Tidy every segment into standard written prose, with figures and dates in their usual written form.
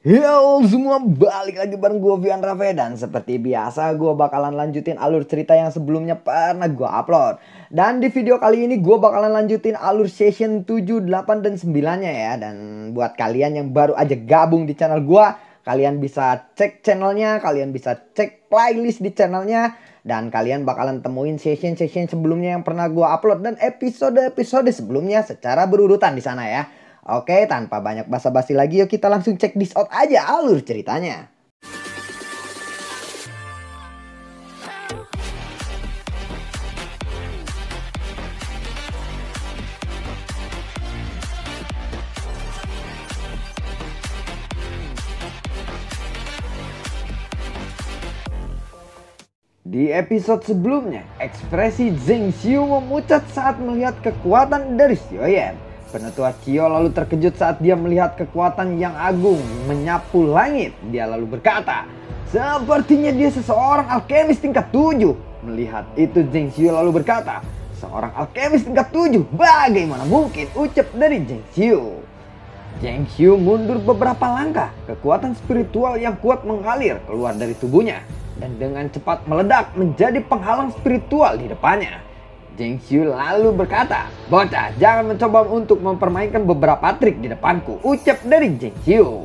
Yo semua, balik lagi bareng gue Vian Rafe. Dan seperti biasa gue bakalan lanjutin alur cerita yang sebelumnya pernah gue upload. Dan di video kali ini gue bakalan lanjutin alur session 7, 8, dan 9 nya ya. Dan buat kalian yang baru aja gabung di channel gue, kalian bisa cek channelnya, kalian bisa cek playlist di channelnya. Dan kalian bakalan temuin session-session sebelumnya yang pernah gue upload dan episode-episode sebelumnya secara berurutan di sana ya. Oke, tanpa banyak basa-basi lagi, yuk kita langsung cek this out aja alur ceritanya. Di episode sebelumnya, ekspresi Zheng Xiu memucat saat melihat kekuatan dari Xiaoyan. Penetua Cio lalu terkejut saat dia melihat kekuatan yang agung menyapu langit. Dia lalu berkata, sepertinya dia seseorang alkemis tingkat 7. Melihat itu Zheng Xiu lalu berkata, seorang alkemis tingkat 7? Bagaimana mungkin? Ucap dari Zheng Xiu. Zheng Xiu mundur beberapa langkah. Kekuatan spiritual yang kuat mengalir keluar dari tubuhnya dan dengan cepat meledak menjadi penghalang spiritual di depannya. Zheng Xiu lalu berkata, bocah, jangan mencoba untuk mempermainkan beberapa trik di depanku, ucap dari Zheng Xiu.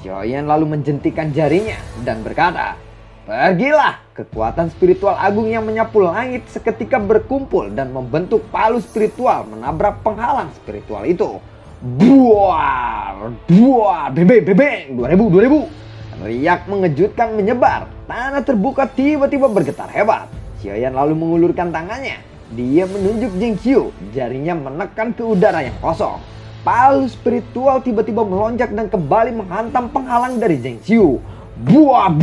Xiaoyan lalu menjentikan jarinya dan berkata, pergilah. Kekuatan spiritual agung yang menyapu langit seketika berkumpul dan membentuk palu spiritual menabrak penghalang spiritual itu. Buar, buar, bebeng, 2000. Riak mengejutkan menyebar. Tanah terbuka tiba-tiba bergetar hebat. Xiaoyan lalu mengulurkan tangannya. Dia menunjuk Zheng Xiu, jarinya menekan ke udara yang kosong. Palu spiritual tiba-tiba melonjak dan kembali menghantam penghalang dari Zheng Xiu. Buar.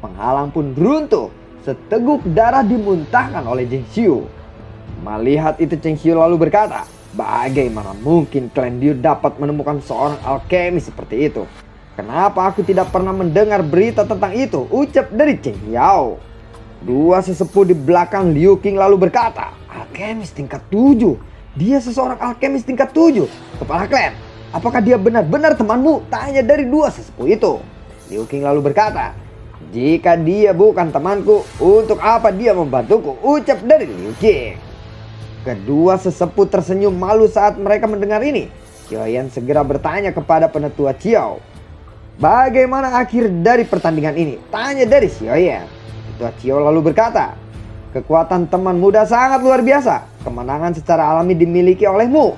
Penghalang pun runtuh. Seteguk darah dimuntahkan oleh Zheng Xiu. Melihat itu Zheng Xiu lalu berkata, bagaimana mungkin Clan Liu dapat menemukan seorang alkemis seperti itu? Kenapa aku tidak pernah mendengar berita tentang itu? Ucap dari Zheng Yao. Dua sesepuh di belakang Liu Qing lalu berkata, alkemis tingkat 7. Dia seseorang alkemis tingkat 7. Kepala klan, apakah dia benar-benar temanmu? Tanya dari dua sesepuh itu. Liu Qing lalu berkata, jika dia bukan temanku, untuk apa dia membantuku? Ucap dari Liu Qing. Kedua sesepuh tersenyum malu saat mereka mendengar ini. Xiaoyan segera bertanya kepada penetua Qiao, bagaimana akhir dari pertandingan ini? Tanya dari Xiaoyan. Penetua Qiao lalu berkata, kekuatan teman muda sangat luar biasa. Kemenangan secara alami dimiliki olehmu.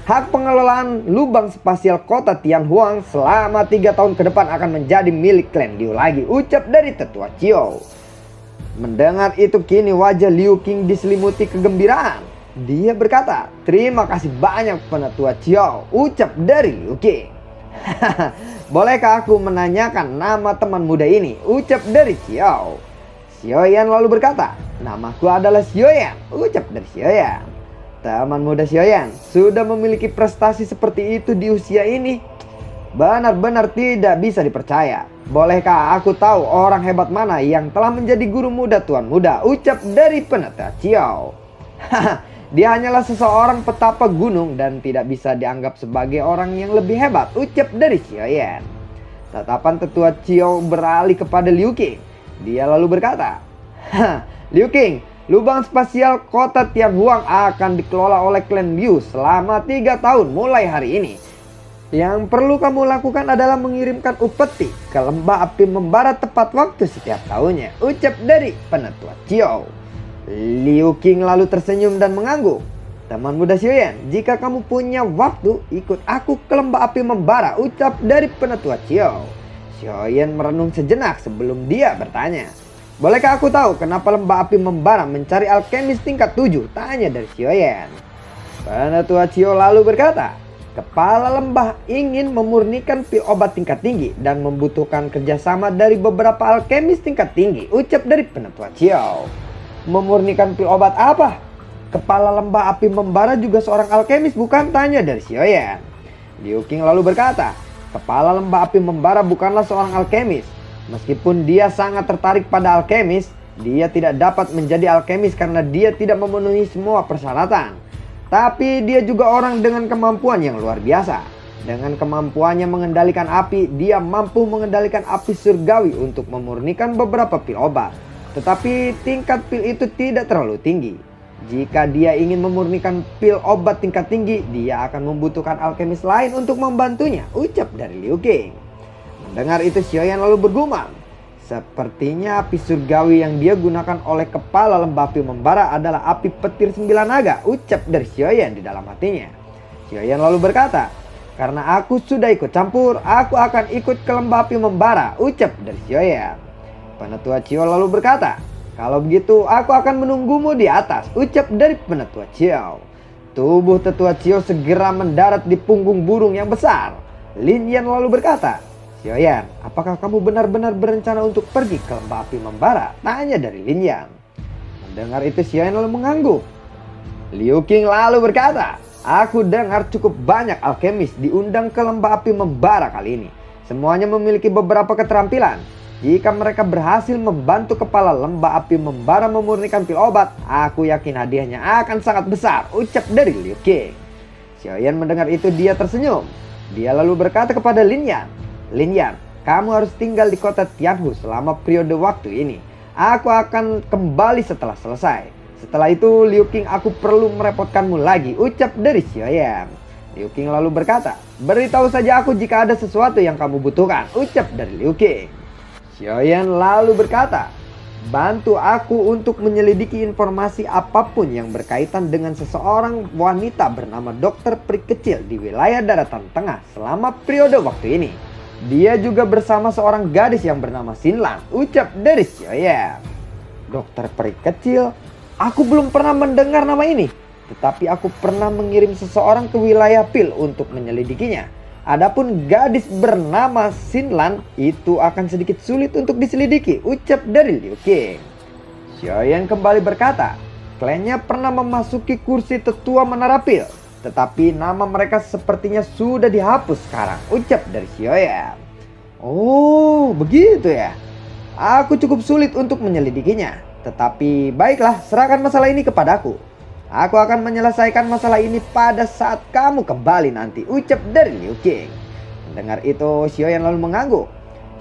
Hak pengelolaan lubang spasial kota Tianhuang selama 3 tahun ke depan akan menjadi milik Clan Liu lagi. Ucap dari tetua Qiao. Mendengar itu kini wajah Liu Qing diselimuti kegembiraan. Dia berkata, terima kasih banyak penetua Qiao. Ucap dari Liu Qing. Bolehkah aku menanyakan nama teman muda ini? Ucap dari Qiao. Xiaoyan lalu berkata, namaku adalah Xiaoyan. Ucap dari Xiaoyan. Teman muda Xiaoyan sudah memiliki prestasi seperti itu di usia ini. Benar-benar tidak bisa dipercaya. Bolehkah aku tahu orang hebat mana yang telah menjadi guru muda tuan muda? Ucap dari penetua Qiao. Dia hanyalah seseorang petapa gunung dan tidak bisa dianggap sebagai orang yang lebih hebat. Ucap dari Xiaoyan. Tatapan tetua Qiao beralih kepada Liu Qing. Dia lalu berkata, Liu Qing, lubang spasial kota Tianhuang akan dikelola oleh Clan Liu selama 3 tahun mulai hari ini. Yang perlu kamu lakukan adalah mengirimkan upeti ke lembah api membara tepat waktu setiap tahunnya. Ucap dari penetua Qiao. Liu Qing lalu tersenyum dan mengangguk. Teman muda Xiaoyan, jika kamu punya waktu, ikut aku ke lembah api membara. Ucap dari penetua Qiao. Xiaoyan merenung sejenak sebelum dia bertanya, bolehkah aku tahu kenapa lembah api membara mencari alkemis tingkat 7? Tanya dari Xiaoyan. Penetua Qiao lalu berkata, kepala lembah ingin memurnikan pil obat tingkat tinggi dan membutuhkan kerjasama dari beberapa alkemis tingkat tinggi. Ucap dari penetua Qiao. Memurnikan pil obat apa? Kepala lembah api membara juga seorang alkemis bukan? Tanya dari Xiaoyan. Liu Qing lalu berkata, kepala lembah api membara bukanlah seorang alkemis. Meskipun dia sangat tertarik pada alkemis, dia tidak dapat menjadi alkemis karena dia tidak memenuhi semua persyaratan. Tapi dia juga orang dengan kemampuan yang luar biasa. Dengan kemampuannya mengendalikan api, dia mampu mengendalikan api surgawi untuk memurnikan beberapa pil obat. Tetapi tingkat pil itu tidak terlalu tinggi. Jika dia ingin memurnikan pil obat tingkat tinggi, dia akan membutuhkan alkemis lain untuk membantunya, ucap dari Liu King. Mendengar itu, Xiaoyan lalu bergumam. Sepertinya api surgawi yang dia gunakan oleh kepala lembah api membara adalah api petir 9 naga, ucap dari Xiaoyan di dalam hatinya. Xiaoyan lalu berkata, "Karena aku sudah ikut campur, aku akan ikut ke lembah api membara," ucap dari Xiaoyan. Penetua Qiao lalu berkata, "Kalau begitu aku akan menunggumu di atas," ucap dari Penetua Qiao. Tubuh Tetua Qiao segera mendarat di punggung burung yang besar. Lin Yan lalu berkata, "Xiaoyan, apakah kamu benar-benar berencana untuk pergi ke lembah api membara?" tanya dari Lin Yan. Mendengar itu, Xiaoyan lalu mengangguk. Liu King lalu berkata, "Aku dengar cukup banyak alkemis diundang ke lembah api membara kali ini. Semuanya memiliki beberapa keterampilan. Jika mereka berhasil membantu kepala lembah api membara memurnikan pil obat, aku yakin hadiahnya akan sangat besar," ucap dari Liu King. Xiaoyan mendengar itu, dia tersenyum. Dia lalu berkata kepada Lin Yan, "Lin Yan, kamu harus tinggal di kota Tianhu selama periode waktu ini. Aku akan kembali setelah selesai. Setelah itu, Liu King, aku perlu merepotkanmu lagi," ucap dari Xiaoyan. Liu King lalu berkata, "Beritahu saja aku jika ada sesuatu yang kamu butuhkan," ucap dari Liu King. Xiaoyan lalu berkata, "Bantu aku untuk menyelidiki informasi apapun yang berkaitan dengan seseorang wanita bernama Dokter Peri Kecil di wilayah daratan tengah selama periode waktu ini. Dia juga bersama seorang gadis yang bernama Xinlan," ucap dari Xiaoyan. "Dokter Peri Kecil? Aku belum pernah mendengar nama ini. Tetapi aku pernah mengirim seseorang ke wilayah Pil untuk menyelidikinya. Adapun gadis bernama Xinlan itu akan sedikit sulit untuk diselidiki," ucap dari Liu King. Xiaoyan kembali berkata, "Klannya pernah memasuki kursi tetua menara Pil, tetapi nama mereka sepertinya sudah dihapus sekarang," ucap dari Xiaoyan. "Oh, begitu ya. Aku cukup sulit untuk menyelidikinya. Tetapi baiklah, serahkan masalah ini kepadaku. Aku akan menyelesaikan masalah ini pada saat kamu kembali nanti," ucap dari Liu King. Mendengar itu, Xiaoyan lalu mengangguk.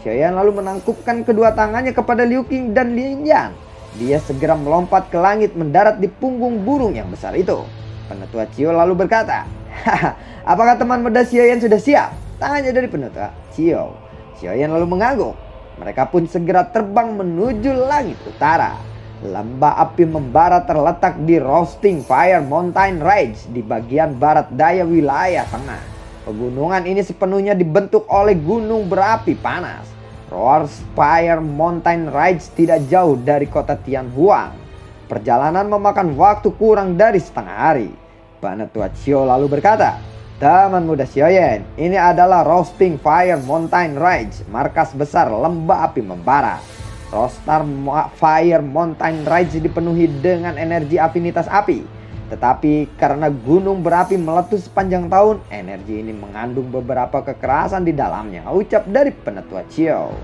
Xiaoyan lalu menangkupkan kedua tangannya kepada Liu King dan Lin Yan. Dia segera melompat ke langit mendarat di punggung burung yang besar itu. Penetua Qiao lalu berkata, "Haha, apakah teman muda Xiaoyan sudah siap?" tanya dari Penetua Qiao. Xiaoyan lalu mengangguk. Mereka pun segera terbang menuju langit utara. Lembah api membara terletak di Roasting Fire Mountain Ridge di bagian barat daya wilayah tengah. Pegunungan ini sepenuhnya dibentuk oleh gunung berapi panas. Roasting Fire Mountain Ridge tidak jauh dari kota Tianhuang. Perjalanan memakan waktu kurang dari setengah hari. Penetua Qiao lalu berkata, "Teman muda Xiaoyan, ini adalah Roasting Fire Mountain Ridge, markas besar lembah api membara. Roasting Fire Mountain Ridge dipenuhi dengan energi afinitas api. Tetapi karena gunung berapi meletus sepanjang tahun, energi ini mengandung beberapa kekerasan di dalamnya," ucap dari Penetua Qiao.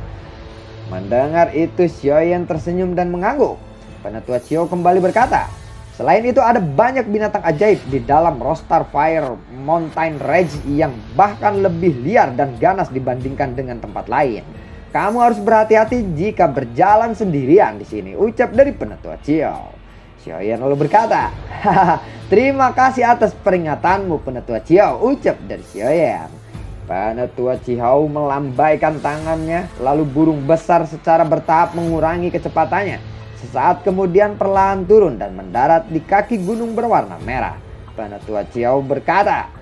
Mendengar itu, Xiaoyan tersenyum dan mengangguk. Penetua Qiao kembali berkata, "Selain itu ada banyak binatang ajaib di dalam Roasting Fire Mountain Ridge yang bahkan lebih liar dan ganas dibandingkan dengan tempat lain. Kamu harus berhati-hati jika berjalan sendirian di sini," ucap dari Penetua Qiao. Xiaoyan lalu berkata, "Haha, terima kasih atas peringatanmu Penetua Qiao," ucap dari Xiaoyan. Penetua Qiao melambaikan tangannya, lalu burung besar secara bertahap mengurangi kecepatannya. Sesaat kemudian perlahan turun dan mendarat di kaki gunung berwarna merah. Penetua Qiao berkata,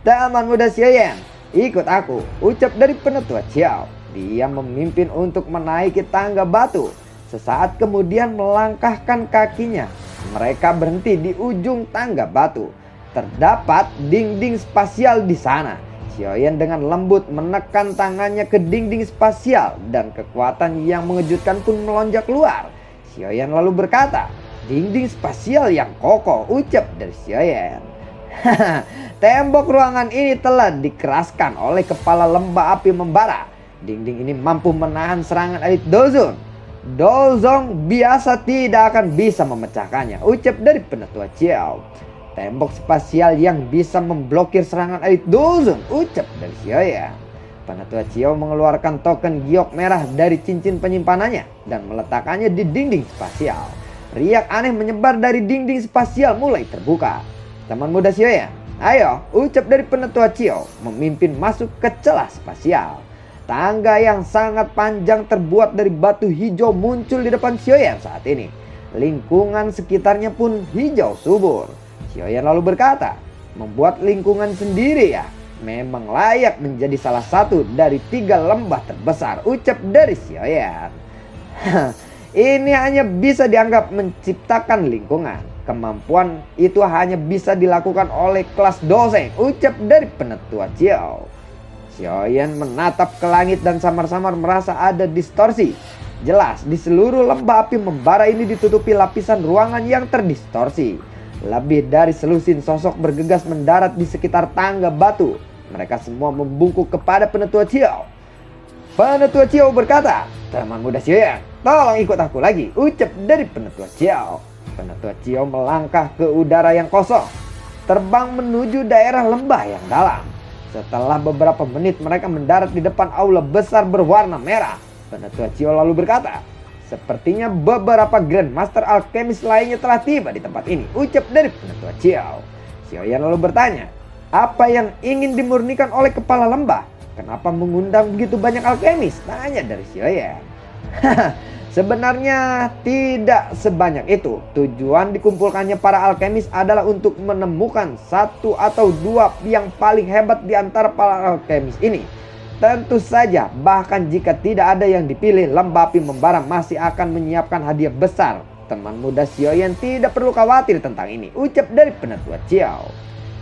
"Teman muda Xiaoyan, ikut aku," ucap dari Penetua Qiao. Dia memimpin untuk menaiki tangga batu. Sesaat kemudian melangkahkan kakinya. Mereka berhenti di ujung tangga batu. Terdapat dinding spasial di sana. Xiaoyan dengan lembut menekan tangannya ke dinding spasial dan kekuatan yang mengejutkan pun melonjak keluar. Xiaoyan lalu berkata, "Dinding spasial yang kokoh," ucap dari Xiaoyan. "Tembok ruangan ini telah dikeraskan oleh kepala lembah api membara. Dinding ini mampu menahan serangan elit Dozong. Dozong biasa tidak akan bisa memecahkannya," ucap dari Penetua Qiao. Tembok spasial yang bisa memblokir serangan elit Dozong, ucap dari Xiaoyan. Penatua Chiao mengeluarkan token giok merah dari cincin penyimpanannya dan meletakkannya di dinding spasial. Riak aneh menyebar dari dinding spasial mulai terbuka. Teman muda Xiaoyan, ayo, ucap dari Penatua Chiao memimpin masuk ke celah spasial. Tangga yang sangat panjang terbuat dari batu hijau muncul di depan Xiaoyan saat ini. Lingkungan sekitarnya pun hijau subur. Xiaoyan lalu berkata, membuat lingkungan sendiri ya, memang layak menjadi salah satu dari 3 lembah terbesar, ucap dari Xiaoyan. Ini hanya bisa dianggap menciptakan lingkungan. Kemampuan itu hanya bisa dilakukan oleh kelas Dozeng, ucap dari Penatua Chiao. Xiaoyan menatap ke langit dan samar-samar merasa ada distorsi. Jelas di seluruh lembah api membara ini ditutupi lapisan ruangan yang terdistorsi. Lebih dari selusin sosok bergegas mendarat di sekitar tangga batu. Mereka semua membungkuk kepada Penatua Chiao. Penatua Chiao berkata, teman muda Xiaoyan, tolong ikut aku lagi, ucap dari Penatua Chiao. Penatua Chiao melangkah ke udara yang kosong, terbang menuju daerah lembah yang dalam. Setelah beberapa menit mereka mendarat di depan aula besar berwarna merah. Penatua Chiao lalu berkata, sepertinya beberapa Grandmaster Alkemis lainnya telah tiba di tempat ini, ucap dari Penatua Chiao. Xiaoyan lalu bertanya, apa yang ingin dimurnikan oleh kepala lembah? Kenapa mengundang begitu banyak alkemis? Tanya dari Xiaoyan. Sebenarnya tidak sebanyak itu. Tujuan dikumpulkannya para alkemis adalah untuk menemukan 1 atau 2 yang paling hebat di antara para alkemis ini. Tentu saja, bahkan jika tidak ada yang dipilih, lembah api membara masih akan menyiapkan hadiah besar. Teman muda Xiaoyan tidak perlu khawatir tentang ini, ucap dari Penatua Chiao.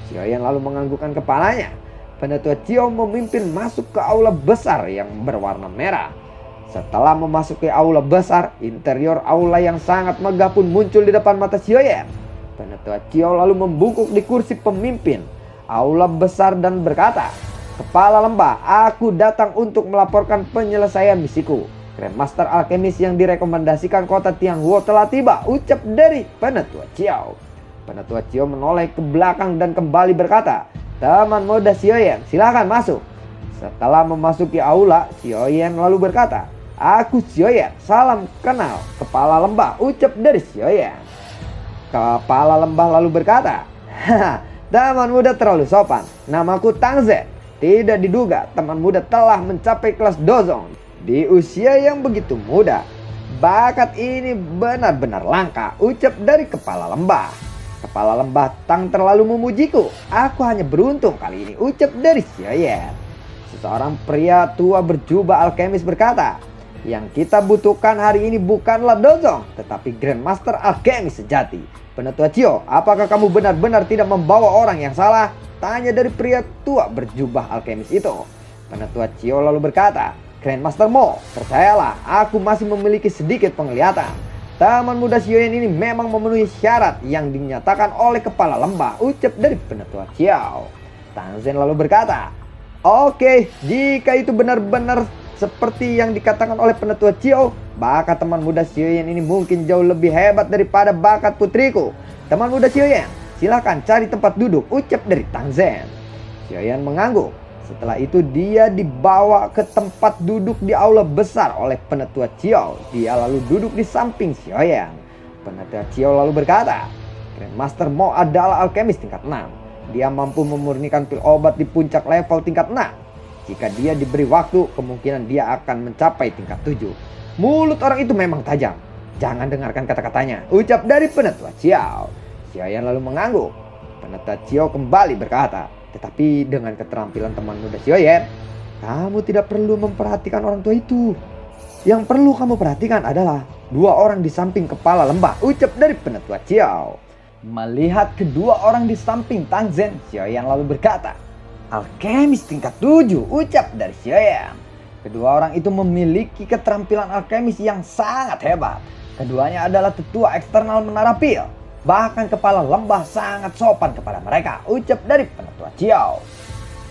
Xiaoyan lalu menganggukkan kepalanya. Penatua Chiao memimpin masuk ke aula besar yang berwarna merah. Setelah memasuki aula besar, interior aula yang sangat megah pun muncul di depan mata Xiaoyan. Penatua Chiao lalu membungkuk di kursi pemimpin aula besar dan berkata, kepala lembah, aku datang untuk melaporkan penyelesaian misiku. Grandmaster Alkemis yang direkomendasikan kota Tianhuo telah tiba, ucap dari Penatua Chiao. Penatua Chiao menoleh ke belakang dan kembali berkata, teman muda Xiaoyan, silakan masuk. Setelah memasuki aula, Xiaoyan lalu berkata, aku Xiaoyan, salam kenal kepala lembah, ucap dari Xiaoyan. Kepala lembah lalu berkata, haha, teman muda terlalu sopan, namaku Tang Zhen. Tidak diduga teman muda telah mencapai kelas Dozong di usia yang begitu muda. Bakat ini benar-benar langka, ucap dari kepala lembah. Kepala lembah Tang terlalu memujiku. Aku hanya beruntung kali ini, ucap dari Xiaoyan. Seseorang pria tua berjubah alkemis berkata, yang kita butuhkan hari ini bukanlah Dozong, tetapi Grandmaster Alkemis sejati. Penatua Chiao, apakah kamu benar-benar tidak membawa orang yang salah? Tanya dari pria tua berjubah alkemis itu. Penatua Chiao lalu berkata, Grandmaster Mo, percayalah, aku masih memiliki sedikit penglihatan. Teman muda Xiaoyan ini memang memenuhi syarat yang dinyatakan oleh kepala lembah, ucap dari Penatua Chiao. Tang Zhen lalu berkata, oke, jika itu benar-benar seperti yang dikatakan oleh Penatua Chiao, bakat teman muda Xiaoyan ini mungkin jauh lebih hebat daripada bakat putriku. Teman muda Xiaoyan, silakan cari tempat duduk, ucap dari Tang Zhen. Xiaoyan mengangguk. Setelah itu dia dibawa ke tempat duduk di aula besar oleh Penatua Chiao. Dia lalu duduk di samping Xiaoyan. Penatua Chiao lalu berkata, Grandmaster Mo adalah alkemis tingkat 6. Dia mampu memurnikan pil obat di puncak level tingkat 6. Jika dia diberi waktu, kemungkinan dia akan mencapai tingkat 7. Mulut orang itu memang tajam. Jangan dengarkan kata-katanya, ucap dari Penatua Chiao. Xiaoyan lalu mengangguk. Penatua Chiao kembali berkata, tetapi dengan keterampilan teman muda Xiaoyan, kamu tidak perlu memperhatikan orang tua itu. Yang perlu kamu perhatikan adalah 2 orang di samping kepala lembah, ucap dari Penatua Chiao. Melihat kedua orang di samping Tang Zhen, Xiaoyan lalu berkata, alkemis tingkat 7, ucap dari Xiaoyan. Kedua orang itu memiliki keterampilan alkemis yang sangat hebat. Keduanya adalah tetua eksternal menara pil. Bahkan kepala lembah sangat sopan kepada mereka, ucap dari Penatua Chiao.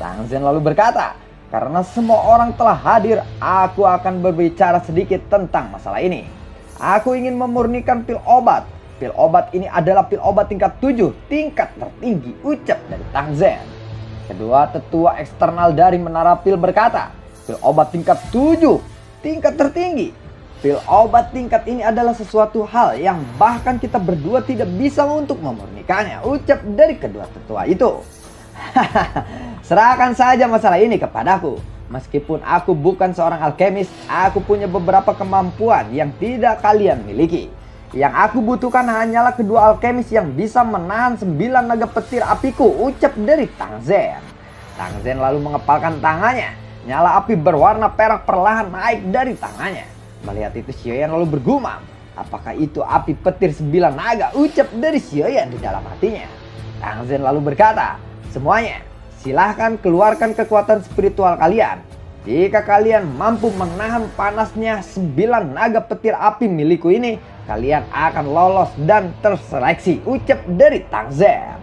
Tang Zhen lalu berkata, karena semua orang telah hadir, aku akan berbicara sedikit tentang masalah ini. Aku ingin memurnikan pil obat Pil obat ini adalah pil obat tingkat 7, tingkat tertinggi, ucap dari Tang Zen. Kedua tetua eksternal dari menara pil berkata, pil obat tingkat 7, tingkat tertinggi. Pil obat tingkat ini adalah sesuatu hal yang bahkan kita berdua tidak bisa untuk memurnikannya, ucap dari kedua tetua itu. Serahkan saja masalah ini kepadaku. Meskipun aku bukan seorang alkemis, aku punya beberapa kemampuan yang tidak kalian miliki. Yang aku butuhkan hanyalah kedua alkemis yang bisa menahan 9 naga petir apiku, ucap dari Tang Zen. Tang Zen lalu mengepalkan tangannya. Nyala api berwarna perak perlahan naik dari tangannya. Melihat itu Xiaoyan lalu bergumam. Apakah itu api petir 9 naga, ucap dari Xiaoyan di dalam hatinya. Tang Zen lalu berkata, semuanya, silahkan keluarkan kekuatan spiritual kalian. Jika kalian mampu menahan panasnya 9 naga petir api milikku ini, kalian akan lolos dan terseleksi, ucap dari Tang Zen.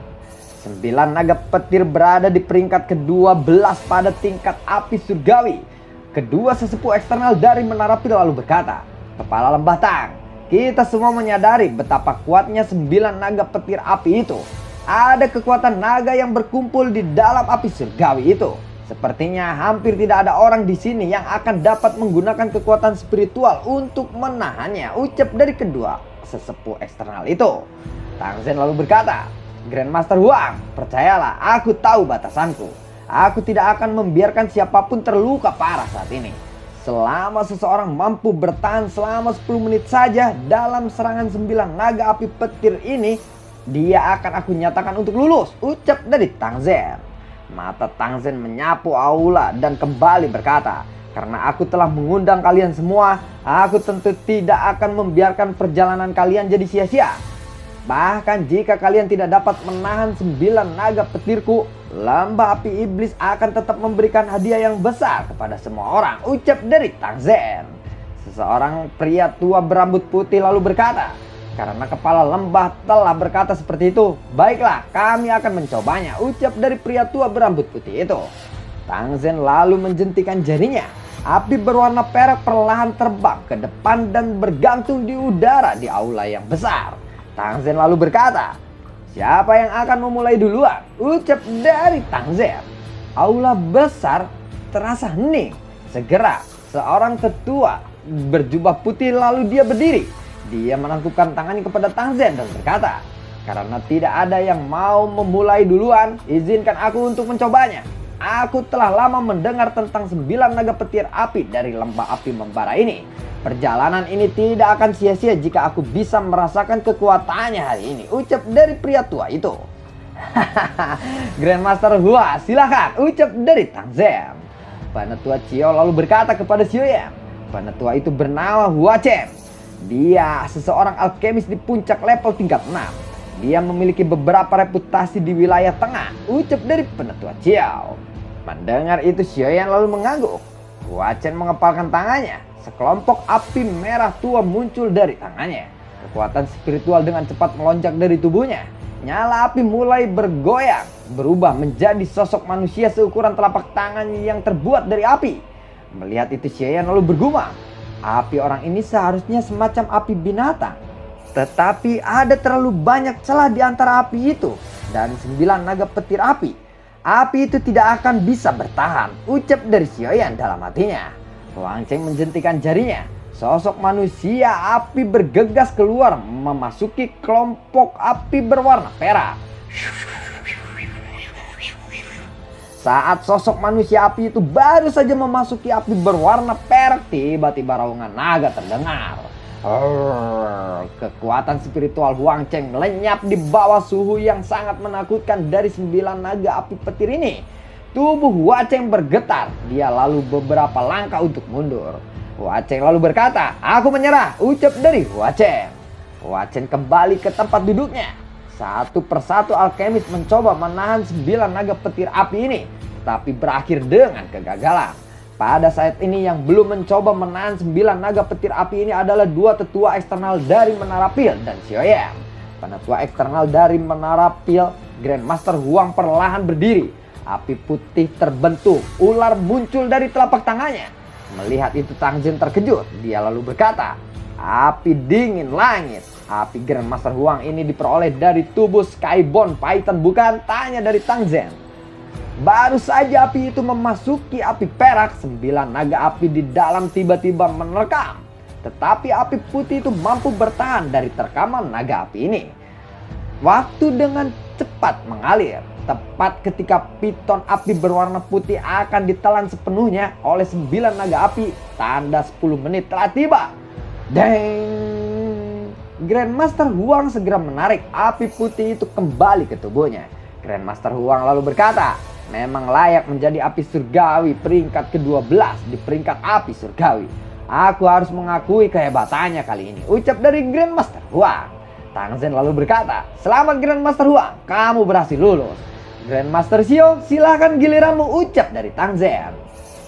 9 naga petir berada di peringkat ke-12 pada tingkat api surgawi. Kedua sesepuh eksternal dari menara pil lalu berkata, kepala lembah Tang, kita semua menyadari betapa kuatnya 9 naga petir api itu. Ada kekuatan naga yang berkumpul di dalam api surgawi itu. Sepertinya hampir tidak ada orang di sini yang akan dapat menggunakan kekuatan spiritual untuk menahannya, ucap dari kedua sesepuh eksternal itu. Tang Zen lalu berkata, Grandmaster Huang, percayalah, aku tahu batasanku. Aku tidak akan membiarkan siapapun terluka parah saat ini. Selama seseorang mampu bertahan selama 10 menit saja dalam serangan 9 naga api petir ini, dia akan aku nyatakan untuk lulus, ucap dari Tang Zen. Mata Tang Zen menyapu aula dan kembali berkata, karena aku telah mengundang kalian semua, aku tentu tidak akan membiarkan perjalanan kalian jadi sia-sia. Bahkan jika kalian tidak dapat menahan 9 naga petirku, lembah api iblis akan tetap memberikan hadiah yang besar kepada semua orang, ucap dari Tang Zen. Seseorang pria tua berambut putih lalu berkata, karena kepala lembah telah berkata seperti itu, baiklah kami akan mencobanya, ucap dari pria tua berambut putih itu. Tang Zen lalu menjentikan jarinya. Api berwarna perak perlahan terbang ke depan dan bergantung di udara di aula yang besar. Tang Zen lalu berkata, siapa yang akan memulai duluan, ucap dari Tang Zen. Aula besar terasa hening. Segera seorang tetua berjubah putih lalu dia berdiri. Dia menangkupkan tangannya kepada Tang Zen dan berkata, karena tidak ada yang mau memulai duluan, izinkan aku untuk mencobanya. Aku telah lama mendengar tentang 9 naga petir api dari lembah api membara ini. Perjalanan ini tidak akan sia-sia jika aku bisa merasakan kekuatannya hari ini, ucap dari pria tua itu. Grandmaster Hua, silakan, ucap dari Tang Zen. Penetua Chiao lalu berkata kepada Xiaoyan. Penetua itu bernama Hua Chen. Dia seseorang alkemis di puncak level tingkat 6. Dia memiliki beberapa reputasi di wilayah tengah, ucap dari penetua Chiao. Mendengar itu Xiaoyan lalu mengangguk. Hua Chen mengepalkan tangannya. Sekelompok api merah tua muncul dari tangannya. Kekuatan spiritual dengan cepat melonjak dari tubuhnya. Nyala api mulai bergoyang, berubah menjadi sosok manusia seukuran telapak tangan yang terbuat dari api. Melihat itu Xiaoyan lalu bergumam. Api orang ini seharusnya semacam api binatang. Tetapi ada terlalu banyak celah di antara api itu dan 9 naga petir api. Api itu tidak akan bisa bertahan, ucap dari Xiaoyan dalam hatinya. Huang Cheng menjentikan jarinya. Sosok manusia api bergegas keluar memasuki kelompok api berwarna perak. Saat sosok manusia api itu baru saja memasuki api berwarna perak, tiba-tiba raungan naga terdengar. Kekuatan spiritual Huang Cheng lenyap di bawah suhu yang sangat menakutkan dari 9 naga api petir ini. Tubuh Hua Cheng bergetar, dia lalu beberapa langkah untuk mundur. Hua Cheng lalu berkata, aku menyerah, ucap dari Hua Cheng. Hua Cheng kembali ke tempat duduknya. Satu persatu alkemis mencoba menahan 9 naga petir api ini, tapi berakhir dengan kegagalan. Pada saat ini yang belum mencoba menahan 9 naga petir api ini adalah dua tetua eksternal dari Menara Pil dan Xiaoyan. Penetua eksternal dari Menara Pil, Grandmaster Huang perlahan berdiri. Api putih terbentuk, ular muncul dari telapak tangannya. Melihat itu Tang Zen terkejut, dia lalu berkata, api dingin langit. Api Grandmaster Huang ini diperoleh dari tubuh Skyborn Python, bukan? Tanya dari Tang Zen. Baru saja api itu memasuki api perak, 9 naga api di dalam tiba-tiba menerkam. Tetapi api putih itu mampu bertahan dari terkaman naga api ini. Waktu dengan cepat mengalir. Tepat ketika piton api berwarna putih akan ditelan sepenuhnya oleh 9 naga api, tanda 10 menit telah tiba. Deng! Grandmaster Huang segera menarik api putih itu kembali ke tubuhnya. Grandmaster Huang lalu berkata, memang layak menjadi api surgawi peringkat ke-12 di peringkat api surgawi. Aku harus mengakui kehebatannya kali ini, ucap dari Grandmaster Huang. Tang Zen lalu berkata, selamat Grandmaster Huang, kamu berhasil lulus. Grandmaster Xiao, silahkan giliranmu, ucap dari Tang Zen.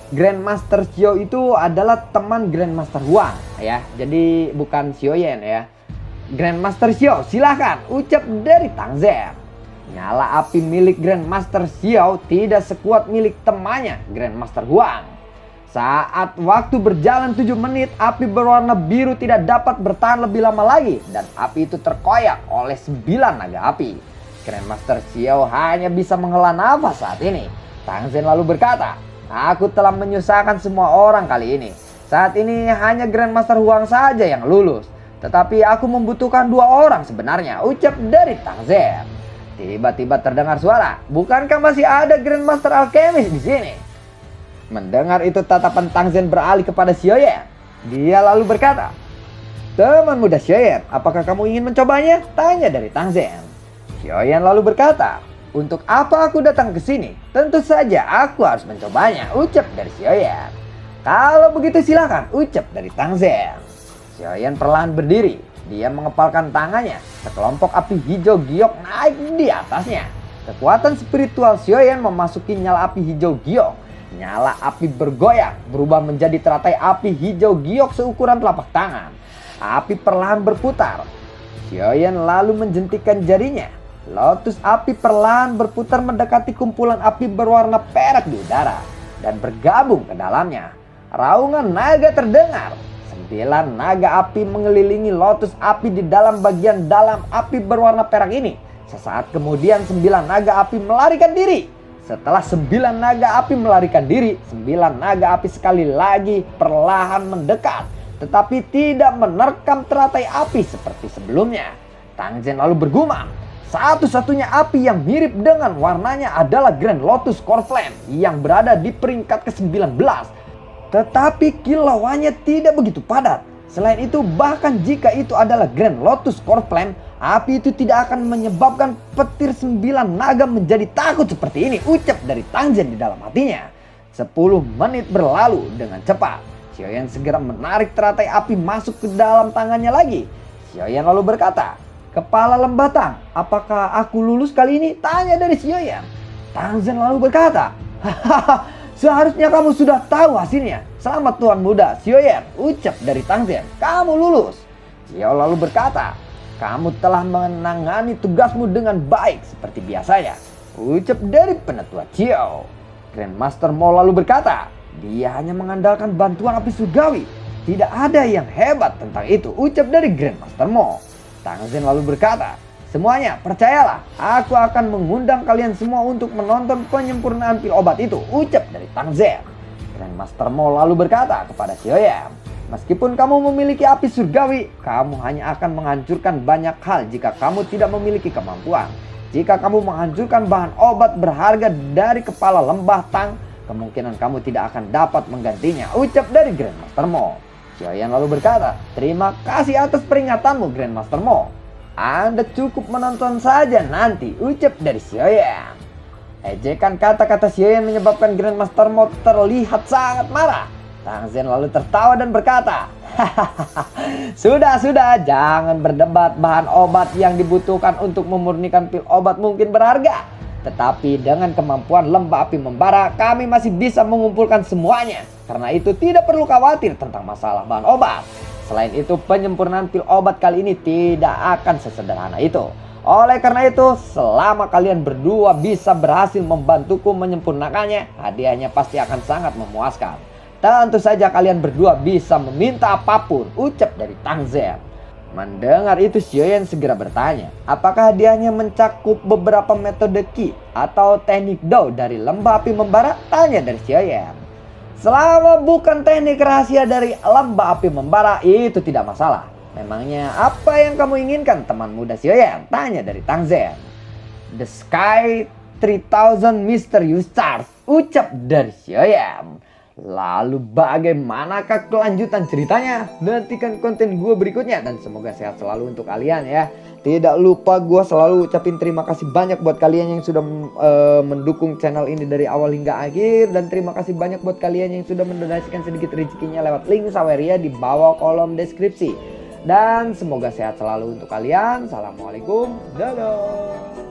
Grandmaster Xiao itu adalah teman Grandmaster Huang ya, jadi bukan Xiaoyan ya. Grandmaster Xiao, silahkan, ucap dari Tang Zen. Nyala api milik Grandmaster Xiao tidak sekuat milik temannya Grandmaster Huang. Saat waktu berjalan 7 menit, api berwarna biru tidak dapat bertahan lebih lama lagi dan api itu terkoyak oleh 9 naga api. Grandmaster Xiao hanya bisa menghela nafas saat ini. Tang Zen lalu berkata, aku telah menyusahkan semua orang kali ini. Saat ini hanya Grandmaster Huang saja yang lulus. Tetapi aku membutuhkan 2 orang sebenarnya, ucap dari Tang Zen. Tiba-tiba terdengar suara, bukankah masih ada Grandmaster Alchemist di sini? Mendengar itu tatapan Tang Zen beralih kepada Xiaoyan. Dia lalu berkata, teman muda Xiaoyan, apakah kamu ingin mencobanya? Tanya dari Tang Zen. Xiaoyan lalu berkata, untuk apa aku datang ke sini? Tentu saja aku harus mencobanya, ucap dari Xiaoyan. Kalau begitu silakan, ucap dari Tang Zen. Xiaoyan perlahan berdiri. Dia mengepalkan tangannya. Sekelompok api hijau giok naik di atasnya. Kekuatan spiritual Xiaoyan memasuki nyala api hijau giok. Nyala api bergoyang, berubah menjadi teratai api hijau giok seukuran telapak tangan. Api perlahan berputar. Xiaoyan lalu menjentikan jarinya. Lotus api perlahan berputar mendekati kumpulan api berwarna perak di udara dan bergabung ke dalamnya. Raungan naga terdengar. 9 naga api mengelilingi lotus api di dalam bagian dalam api berwarna perak ini. Sesaat kemudian 9 naga api melarikan diri. Setelah 9 naga api melarikan diri, 9 naga api sekali lagi perlahan mendekat, tetapi tidak menerkam teratai api seperti sebelumnya. Tang Zen lalu bergumam, satu-satunya api yang mirip dengan warnanya adalah Grand Lotus Core Flame yang berada di peringkat ke-19. Tetapi kilauannya tidak begitu padat. Selain itu, bahkan jika itu adalah Grand Lotus Core Flame, api itu tidak akan menyebabkan petir 9 naga menjadi takut seperti ini, ucap dari Tang Zen di dalam hatinya. 10 menit berlalu dengan cepat. Xiaoyan segera menarik teratai api masuk ke dalam tangannya lagi. Xiaoyan lalu berkata, kepala lembah Tang, apakah aku lulus kali ini? Tanya dari Xiaoyan. Tang Zen lalu berkata, hahaha, seharusnya kamu sudah tahu hasilnya. Selamat tuan muda Xiaoyan, ucap dari Tang Zen. Kamu lulus. Xiao lalu berkata, kamu telah menangani tugasmu dengan baik seperti biasanya, ucap dari penetua Xiao. Grandmaster Mo lalu berkata, dia hanya mengandalkan bantuan api surgawi. Tidak ada yang hebat tentang itu, ucap dari Grandmaster Mo. Tang Zen lalu berkata, semuanya percayalah, aku akan mengundang kalian semua untuk menonton penyempurnaan pil obat itu, ucap dari Tang Zen. Grandmaster Mo lalu berkata kepada Xiaoyan, meskipun kamu memiliki api surgawi, kamu hanya akan menghancurkan banyak hal jika kamu tidak memiliki kemampuan. Jika kamu menghancurkan bahan obat berharga dari kepala lembah Tang, kemungkinan kamu tidak akan dapat menggantinya, ucap dari Grandmaster Mo. Xiaoyan lalu berkata, terima kasih atas peringatanmu Grandmaster Mo. Anda cukup menonton saja nanti, ucap dari Xiaoyan. Ejekan kata-kata Xiaoyan menyebabkan Grandmaster Mo terlihat sangat marah. Tang Zen lalu tertawa dan berkata, sudah, jangan berdebat. Bahan obat yang dibutuhkan untuk memurnikan pil obat mungkin berharga. Tetapi dengan kemampuan lembah api membara, kami masih bisa mengumpulkan semuanya. Karena itu tidak perlu khawatir tentang masalah bahan obat. Selain itu, penyempurnaan pil obat kali ini tidak akan sesederhana itu. Oleh karena itu, selama kalian berdua bisa berhasil membantuku menyempurnakannya, hadiahnya pasti akan sangat memuaskan. Tentu saja kalian berdua bisa meminta apapun, ucap dari Tang Zen. Mendengar itu, Xiaoyan segera bertanya, apakah hadiahnya mencakup beberapa metode Qi atau teknik Dao dari lembah api membara? Tanya dari Xiaoyan. Selama bukan teknik rahasia dari lembah api membara, itu tidak masalah. Memangnya apa yang kamu inginkan, teman muda Xiaoyan? Tanya dari Tang Zhen. The Sky 3000 Mysterious Stars, ucap dari Xiaoyan. Lalu bagaimanakah kelanjutan ceritanya? Nantikan konten gue berikutnya dan semoga sehat selalu untuk kalian ya. Tidak lupa gue selalu ucapin terima kasih banyak buat kalian yang sudah mendukung channel ini dari awal hingga akhir. Dan terima kasih banyak buat kalian yang sudah mendonasikan sedikit rezekinya lewat link Saweria di bawah kolom deskripsi. Dan semoga sehat selalu untuk kalian. Assalamualaikum. Dadah.